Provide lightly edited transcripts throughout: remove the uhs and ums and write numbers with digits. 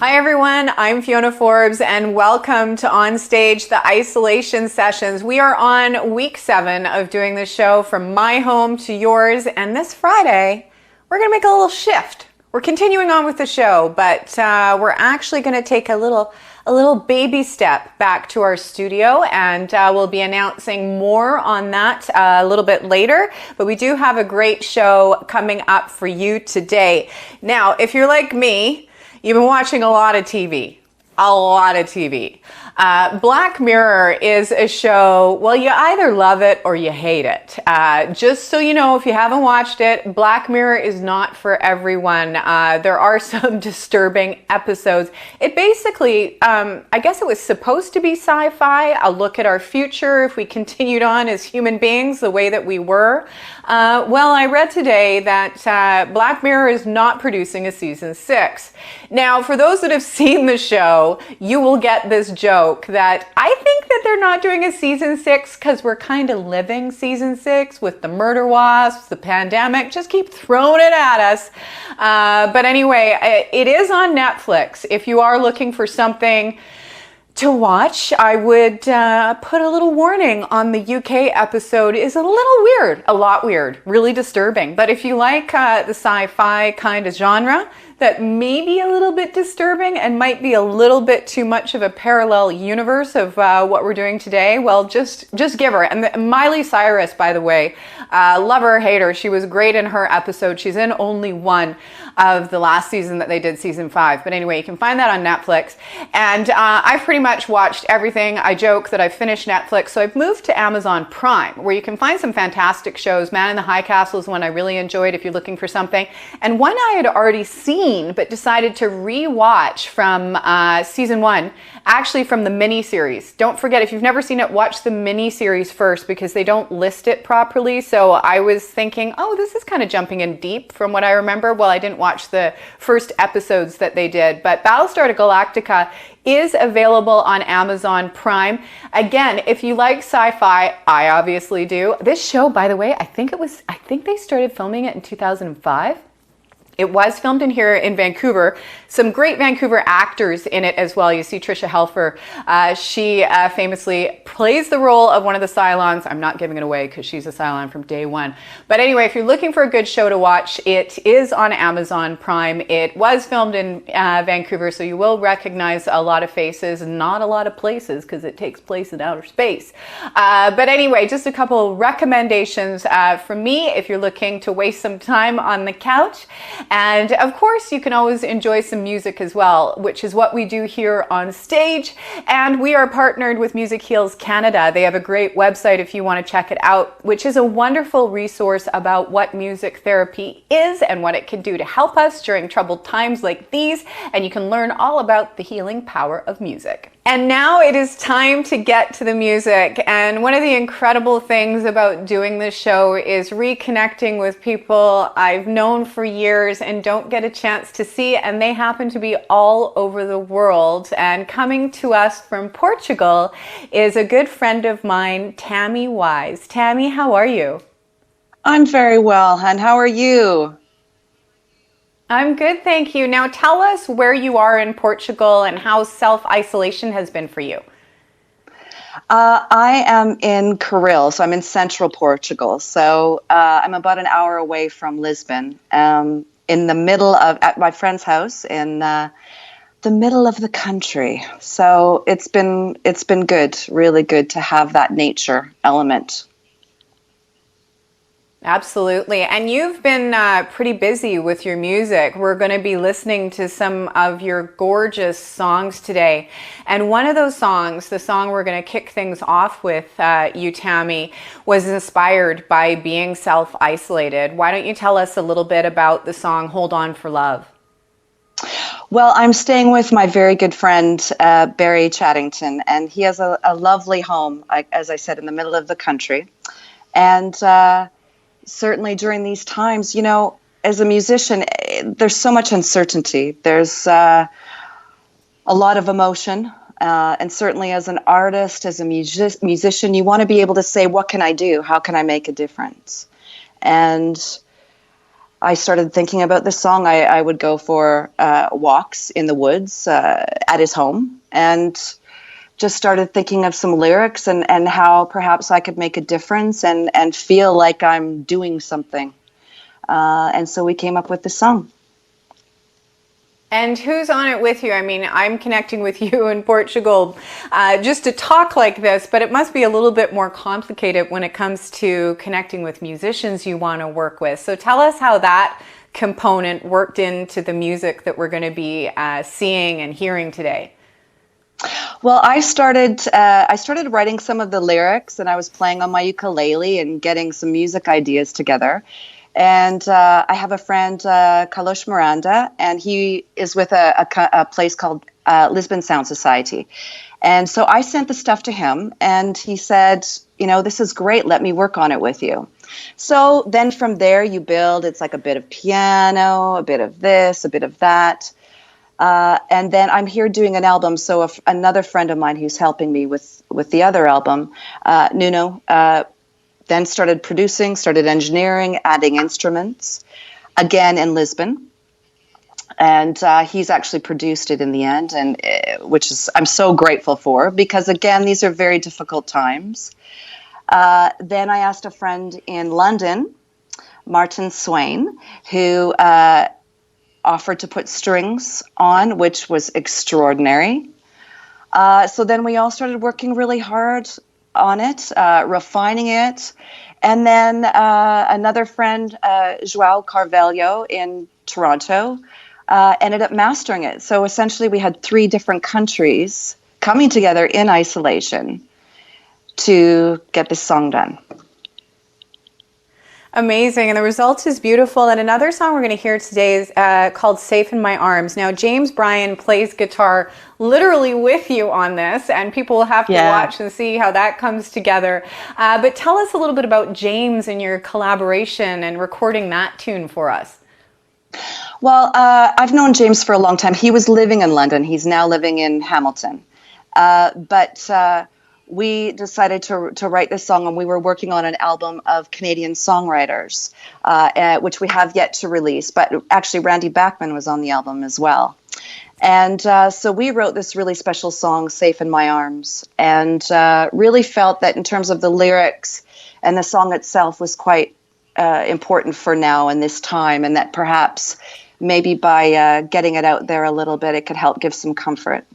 Hi everyone, I'm Fiona Forbes and welcome to On Stage, the Isolation Sessions. We are on week 7 of doing this show from my home to yours, and this Friday we're going to make a little shift. We're continuing on with the show, but we're actually going to take a little baby step back to our studio, and we'll be announcing more on that a little bit later. But we do have a great show coming up for you today. Now, if you're like me, you've been watching a lot of TV. Black Mirror is a show, well, you either love it or you hate it. Just so you know, if you haven't watched it, Black Mirror is not for everyone. There are some disturbing episodes. It basically, I guess it was supposed to be sci-fi, a look at our future if we continued on as human beings the way that we were. Well, I read today that Black Mirror is not producing a season 6. Now, for those that have seen the show, you will get this joke that I think that they're not doing a season 6 because we're kind of living season 6 with the murder wasps, the pandemic, just keep throwing it at us. But anyway, it is on Netflix. If you are looking for something to watch, I would put a little warning on the UK episode is a little weird, a lot weird, really disturbing. But if you like the sci-fi kind of genre, that may be a little bit disturbing and might be a little bit too much of a parallel universe of what we're doing today, well, just give her. And Miley Cyrus, by the way, love her or hate her, she was great in her episode. She's in only one of the last season that they did, season 5. But anyway, you can find that on Netflix. And I've pretty much watched everything. I joke that I've finished Netflix, so I've moved to Amazon Prime, where you can find some fantastic shows. Man in the High Castle is one I really enjoyed if you're looking for something. And one I had already seen but decided to re-watch from season 1, actually from the mini-series. Don't forget, if you've never seen it, watch the mini-series first because they don't list it properly. So I was thinking, oh, this is kind of jumping in deep from what I remember. Well, I didn't watch the first episodes that they did, but Battlestar Galactica is available on Amazon Prime. Again, if you like sci-fi, I obviously do. This show, by the way, I think they started filming it in 2005. It was filmed in here in Vancouver. Some great Vancouver actors in it as well. You see Tricia Helfer. She famously plays the role of one of the Cylons. I'm not giving it away because she's a Cylon from day one. But anyway, if you're looking for a good show to watch, it is on Amazon Prime. It was filmed in Vancouver, so you will recognize a lot of faces, not a lot of places because it takes place in outer space. But anyway, just a couple of recommendations from me if you're looking to waste some time on the couch. And of course, you can always enjoy some music as well, which is what we do here on stage. And we are partnered with Music Heals Canada. They have a great website if you want to check it out, which is a wonderful resource about what music therapy is and what it can do to help us during troubled times like these. And you can learn all about the healing power of music. And now it is time to get to the music. And one of the incredible things about doing this show is reconnecting with people I've known for years and don't get a chance to see. And they happen to be all over the world. And coming to us from Portugal is a good friend of mine, Tammy Wise. Tammy, how are you? I'm very well, and how are you? I'm good, thank you. Now tell us where you are in Portugal and how self-isolation has been for you. I am in Carril, so I'm in central Portugal. So I'm about an hour away from Lisbon, in the middle of, at my friend's house in the middle of the country. So it's been good, really good to have that nature element. Absolutely. And you've been pretty busy with your music. We're going to be listening to some of your gorgeous songs today. And one of those songs, the song we're going to kick things off with, you, Tammy, was inspired by being self-isolated. Why don't you tell us a little bit about the song Hold On for Love? Well, I'm staying with my very good friend, Barry Chaddington, and he has a lovely home, as I said, in the middle of the country. And certainly during these times, you know, as a musician, there's so much uncertainty. There's a lot of emotion. And certainly as an artist, as a musician, you want to be able to say, what can I do? How can I make a difference? And I started thinking about this song. I would go for walks in the woods at his home, and just started thinking of some lyrics and how perhaps I could make a difference and feel like I'm doing something. And so we came up with this song. And who's on it with you? I mean, I'm connecting with you in Portugal just to talk like this, but it must be a little bit more complicated when it comes to connecting with musicians you want to work with. So tell us how that component worked into the music that we're going to be seeing and hearing today. Well, I started writing some of the lyrics, and I was playing on my ukulele and getting some music ideas together. And I have a friend, Carlos Miranda, and he is with a place called Lisbon Sound Society. And so I sent the stuff to him, and he said, this is great. Let me work on it with you. So then from there you build. It's like a bit of piano, a bit of this, a bit of that. And then I'm here doing an album. So another friend of mine who's helping me with the other album, Nuno, then started producing, started engineering, adding instruments, again in Lisbon. And he's actually produced it in the end, and which is I'm so grateful for, because, again, these are very difficult times. Then I asked a friend in London, Martin Swain, who offered to put strings on, which was extraordinary. So then we all started working really hard on it, refining it. And then another friend, João Carvalho in Toronto, ended up mastering it. So essentially we had 3 different countries coming together in isolation to get this song done. Amazing, and the result is beautiful. And another song we're going to hear today is called Safe in My Arms. Now, James Bryan plays guitar literally with you on this, and people will have to watch and see how that comes together. But tell us a little bit about James and your collaboration and recording that tune for us. Well, I've known James for a long time. He was living in London. He's now living in Hamilton. But we decided to write this song, and we were working on an album of Canadian songwriters, which we have yet to release. But actually, Randy Bachman was on the album as well. And so we wrote this really special song, Safe in My Arms, and really felt that in terms of the lyrics and the song itself was quite important for now and this time, and that perhaps maybe by getting it out there a little bit, it could help give some comfort.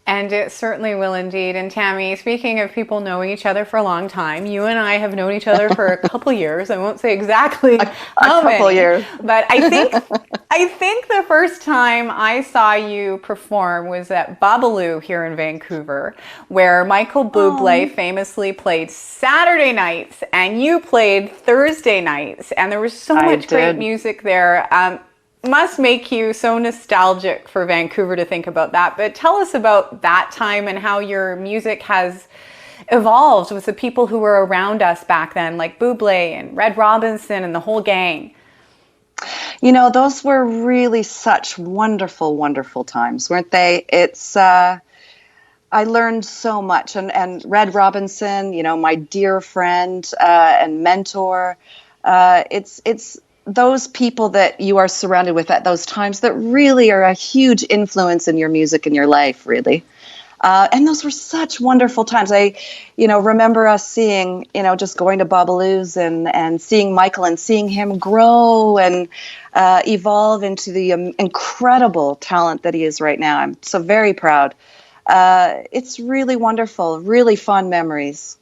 And it certainly will indeed. And Tammy, speaking of people knowing each other for a long time, you and I have known each other for a couple years. I won't say exactly how couple many, years. But I think the first time I saw you perform was at Babalu here in Vancouver, where Michael Bublé famously played Saturday nights and you played Thursday nights. And there was so much great music there. Must make you so nostalgic for Vancouver to think about that. But tell us about that time and how your music has evolved with the people who were around us back then, like Bublé and Red Robinson and the whole gang. Those were really such wonderful, wonderful times, weren't they? I learned so much. And Red Robinson, my dear friend and mentor, it's those people that you are surrounded with at those times that really are a huge influence in your music and your life, really. And those were such wonderful times. I, remember us seeing, just going to Babalu's and seeing Michael and seeing him grow and evolve into the incredible talent that he is right now. I'm so very proud. It's really wonderful, really fond memories.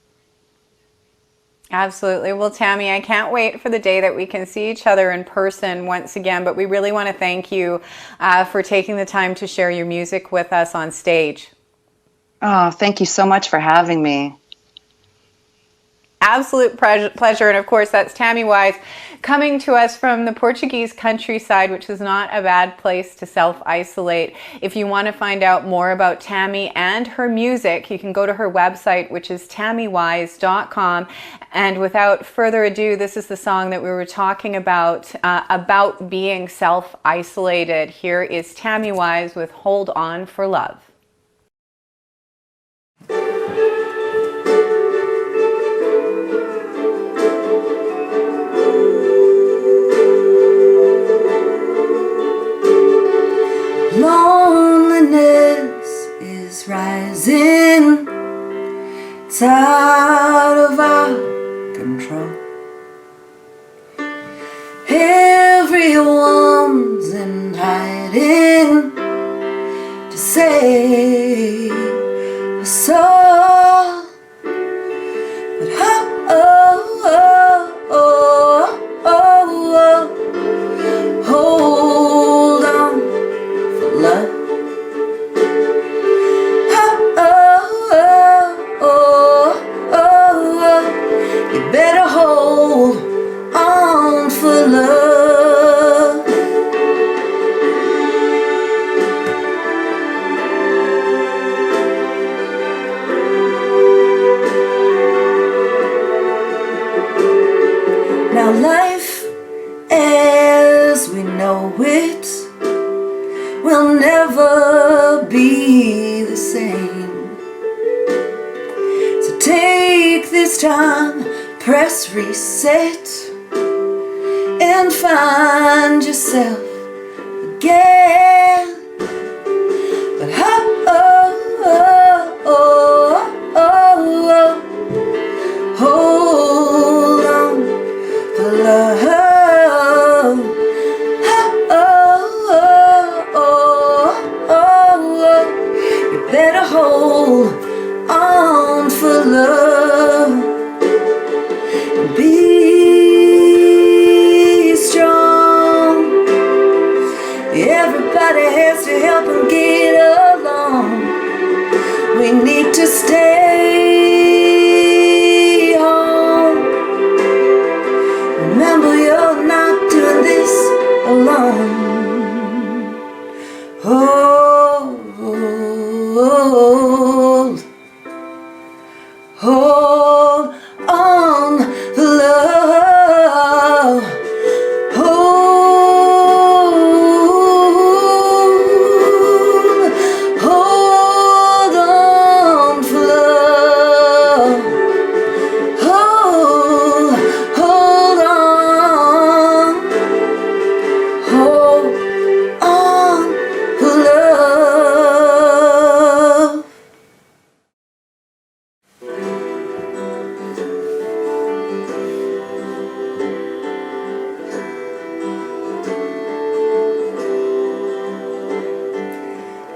Absolutely. Well, Tammy, I can't wait for the day that we can see each other in person once again, but we really want to thank you for taking the time to share your music with us on stage. Oh, thank you so much for having me. Absolute pleasure. And of course, that's Tammy Wise coming to us from the Portuguese countryside, which is not a bad place to self-isolate. If you want to find out more about Tammy and her music, you can go to her website, which is tammywise.com. And without further ado, this is the song that we were talking about being self-isolated. Here is Tammy Wise with Hold On for Love. It's out of our control. Everyone's in hiding to save us all. But hold on for love. You better hold on for love. Now life as we know it will never be the same. So take this time, press reset, and find yourself again. But hold on for love. You better hold on for love. Be strong. Everybody has to help and get along. We need to stay home. Remember, you're not doing this alone. Hold on for love. Hold on for love. Hold on. Hold on for love.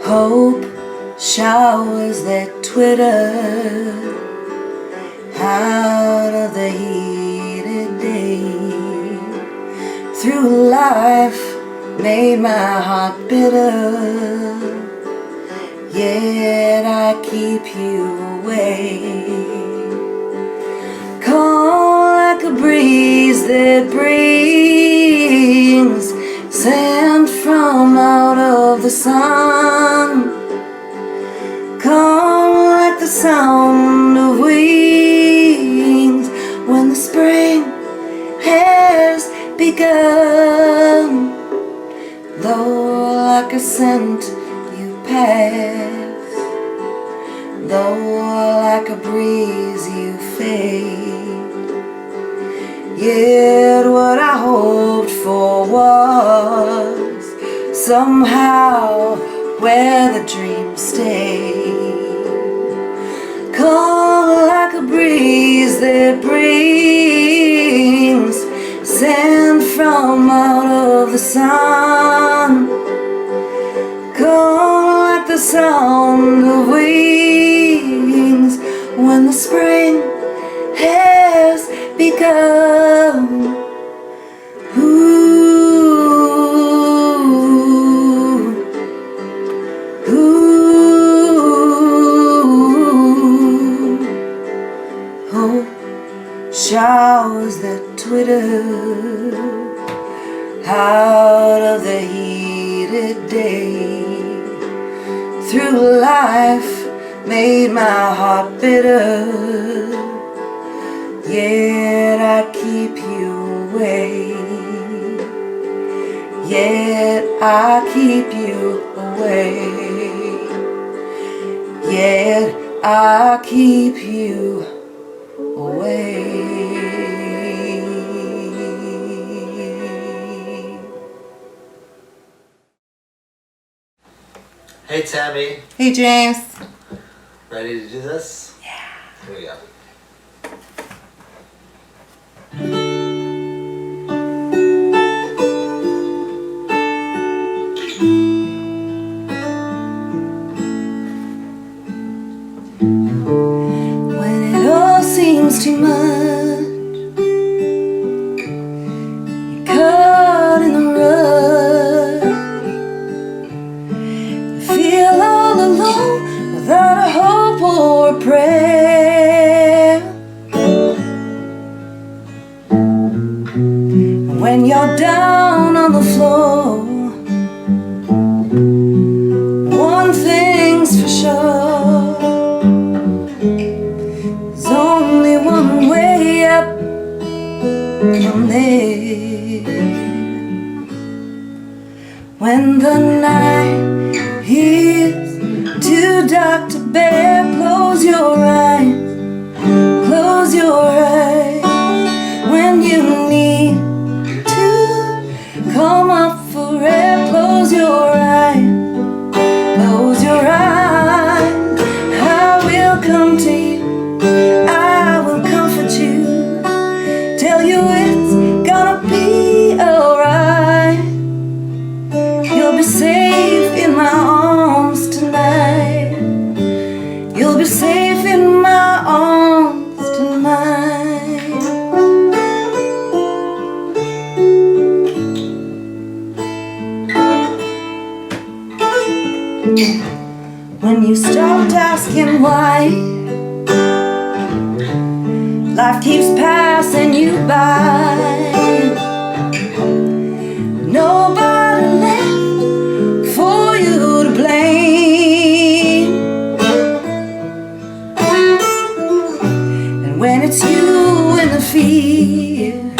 Hope showers that Twitter out of the heated day. Through life made my heart bitter, yet I keep you away. Calm like a breeze that brings sand from out of the sun. Calm like the sound of wings when the spring has begun. Though like a scent you pass, though like a breeze you fade, yet what I hoped for was somehow where the dream stayed. Calm like a breeze that brings sand from out of the sun. Calm like the sound of wings when the spring has begun. Showers that Twitter out of the heated day. Through life made my heart bitter, yet I keep you away. Yet I keep you away. Yet I keep you away. Hey Tammy, Hey James. ready to do this? Yeah. Here we go. When it all seems too much, you're caught in the rut. You feel all alone without a hope or a prayer. And when you're down on the floor, one thing's for sure, there's only one way up from there. When the night is too dark to bear, close your eyes, close your eyes. When you need to come up for air, close your eyes, close your eyes. I will come to you, I will comfort you, tell you it's gonna be alright. You'll be safe in my arms tonight. You'll be safe in my arms tonight. When you stopped asking why, life keeps passing you by. Nobody left for you to blame. And when it's you in the field,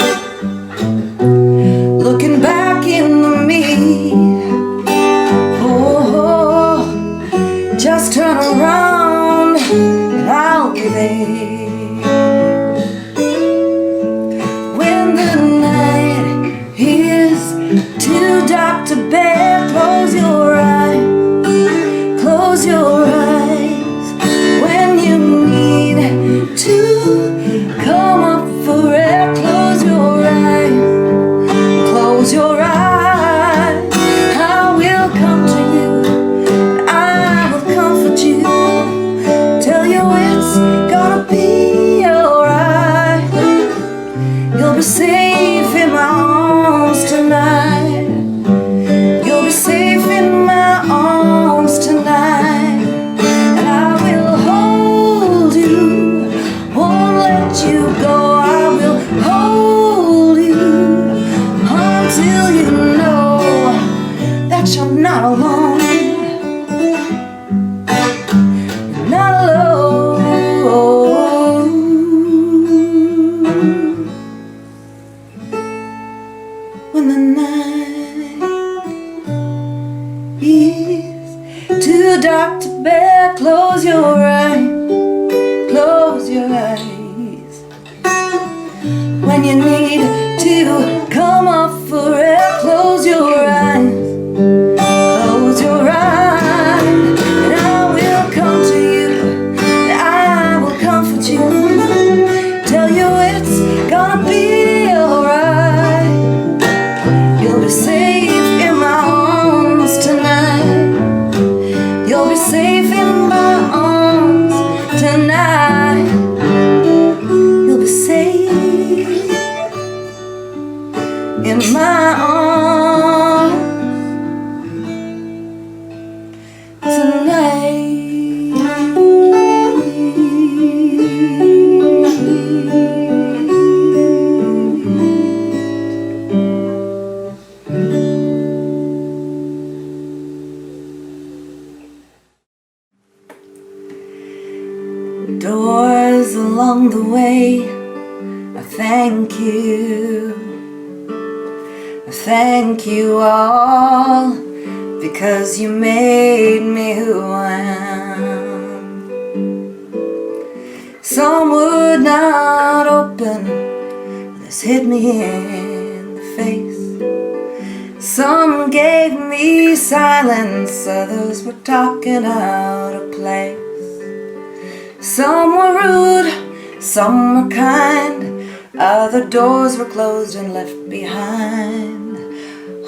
looking back in the mirror, oh, just turn around and I'll be there. When the night is too dark to bear, close your eyes, close your eyes. When you need to come up for air, close your eyes, close your eyes. I will come to you, I will comfort you, tell you it's gonna be alright. You'll be safe in my arms tonight. You'll be safe in my arms tonight. And I will hold you, won't let you go. I will hold you until you know that you're not alone. You're not alone. When the night is too dark to bear, close your eyes, close your eyes. When you need to come up for air, close your eyes, close your eyes. And I will come to you, I will comfort you, tell you it's gonna be alright. You'll be safe in my arms tonight. You'll be safe in my arms tonight. You'll be safe in my arms tonight. Doors along the way, I thank you. I thank you all, because you made me who I am. Some would not open, others hit me in the face. Some gave me silence, others were talking out of place. Some were rude, some were kind, other doors were closed and left behind.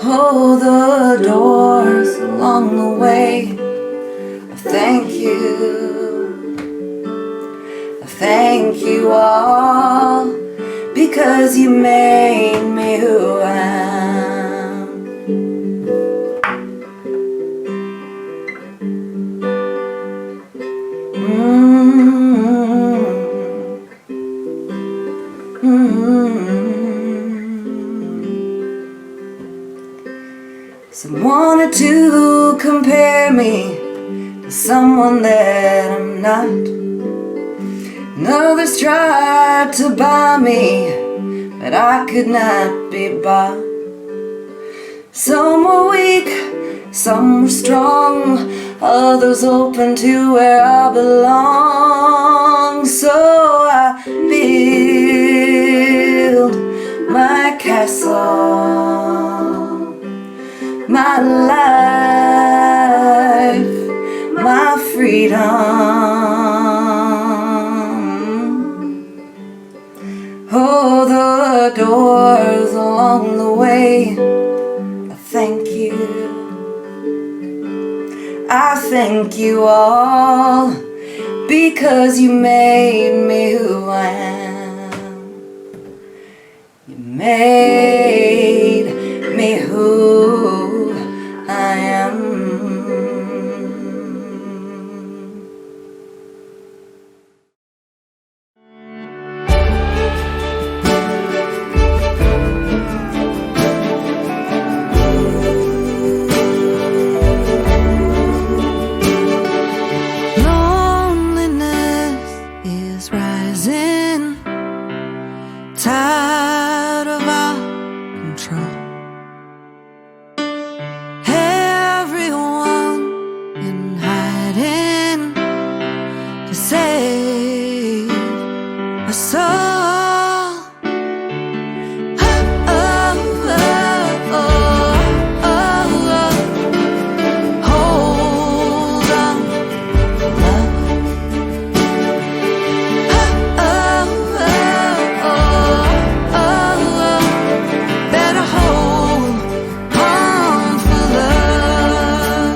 Oh, the doors along the way. Thank you all, because you made me who I am. Some wanted to compare me to someone that I'm not, and others tried to buy me, but I could not be bought. Some were weak, some were strong, others open to where I belong. So I build my castle, my life, my freedom. Oh, the doors along the way. Thank you. I thank you all, because you made me who I am. You made me who I am. Tired of our control. Everyone in hiding to save a soul. Hold on, love. Better hold on for love.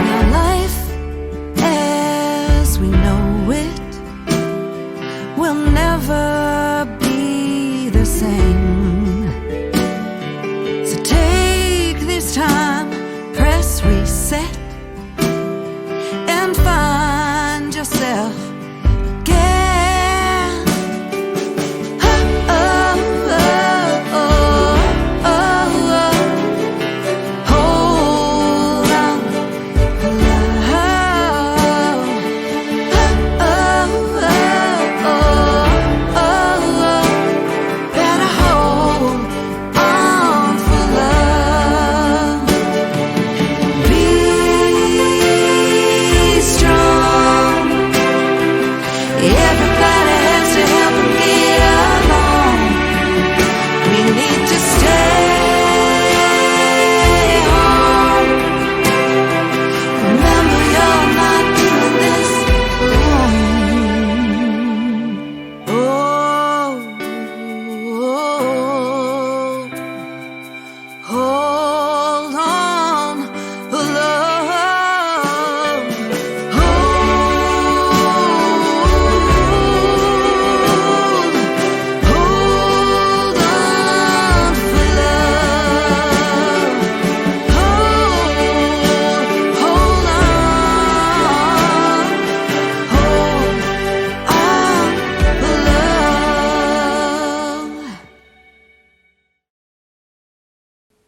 Now life as we know it will never be the same. So take this time, press reset, and find yourself again. Hold on, better hold on for love. Be strong. Everybody has to help them get along. We need to stay home. Remember, you're not doing this alone. Oh, hold on, love. Hold on for love. Hold on. Love.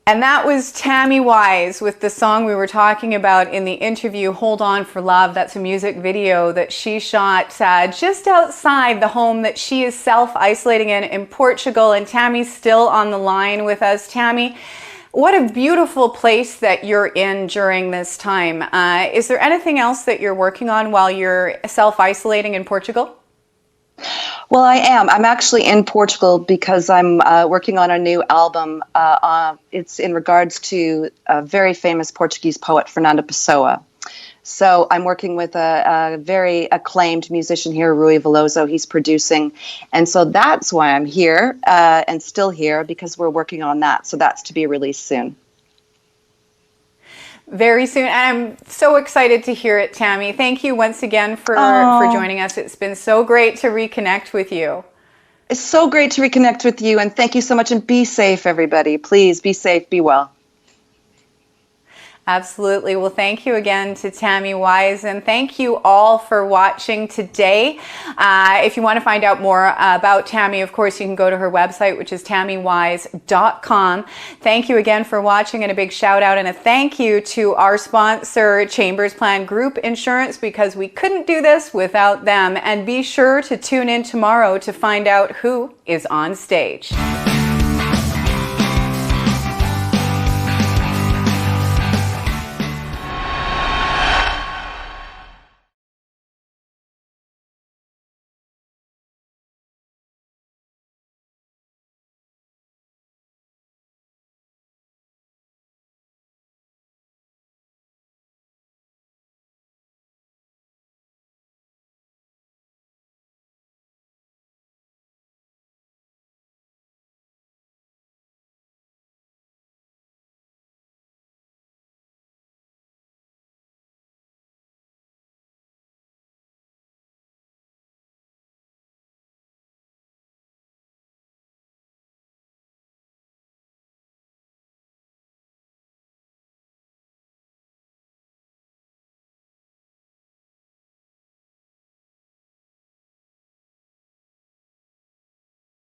And that was Tammy Wise with the song we were talking about in the interview, Hold On for Love. That's a music video that she shot just outside the home that she is self-isolating in Portugal. And Tammy's still on the line with us. Tammy, what a beautiful place that you're in during this time. Is there anything else that you're working on while you're self-isolating in Portugal? Well, I am. I'm actually in Portugal because I'm working on a new album. It's in regards to a very famous Portuguese poet, Fernando Pessoa. So I'm working with a very acclaimed musician here, Rui Veloso. He's producing. And so that's why I'm here and still here, because we're working on that. So that's to be released soon. Very soon. And I'm so excited to hear it, Tammy. Thank you once again for joining us. It's been so great to reconnect with you. It's so great to reconnect with you. And thank you so much. And be safe, everybody. Please be safe. Be well. Absolutely. Well, thank you again to Tammy Wise, and thank you all for watching today. If you want to find out more about Tammy, of course, you can go to her website, which is tammywise.com. Thank you again for watching, and a big shout out and a thank you to our sponsor, Chambers Plan Group Insurance, because we couldn't do this without them. And be sure to tune in tomorrow to find out who is on stage.